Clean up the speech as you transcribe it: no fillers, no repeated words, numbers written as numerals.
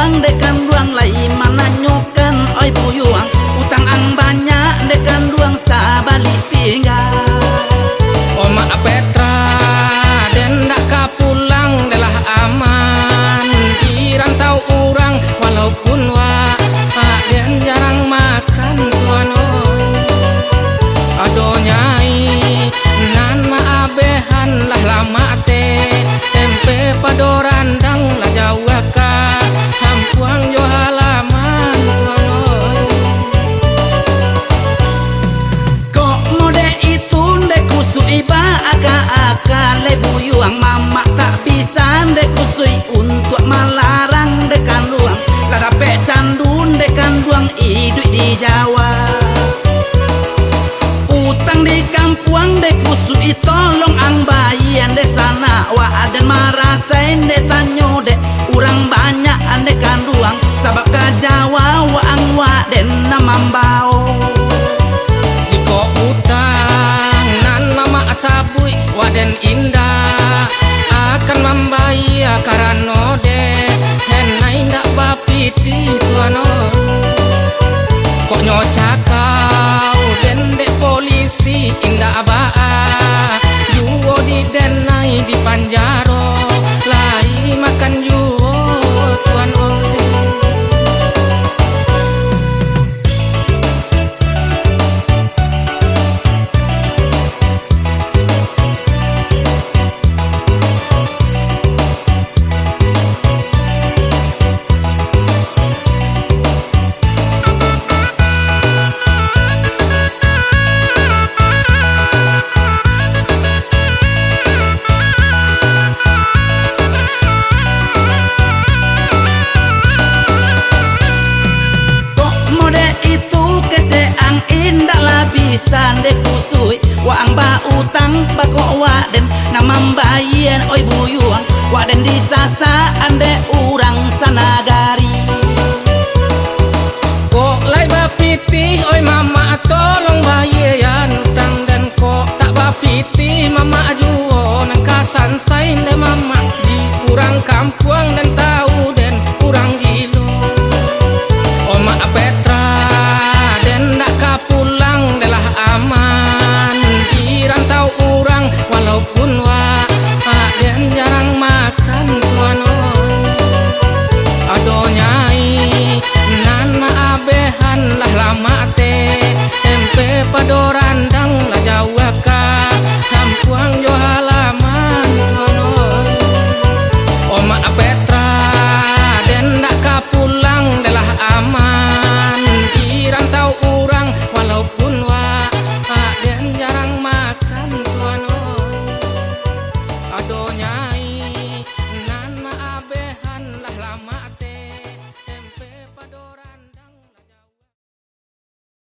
buang dekan ruang lai mana nyokan oi buyuang utang ang banyak dekan ruang sabalik pinggang. Oma Petra den dak ka pulang delah aman di rantau urang walaupun den jarang makan tuan ado nyai nan maabehan lah lama tempe padorandang lah jauh ka hampuang jo halaman tuan kok mode itu ndek kusui ba aka-aka le buyuang mama tak bisa ndek kusui untuk melarang dekan ruang lara pe candun dekan ruang hidup di Jawa. Utang di kampuang dek kusui tolong ang bayian de sana wa dan marasain de tanyo de urang banyak andekan ruang sabab ka Jawa wa ang wa den namambao. jiko utang nan mama asabui waden indah akan membayar karano de henai ndak bapiti tuano kok nyocakau den dek polisi indah baa juo di denai di panjaro lai makan juo tuan oi. Bisa dek kusui wa ang ba utang bako wa den namambayan oi buyuang wa den disasa ande urang sanagari Kok lai bapiti oi mama tolong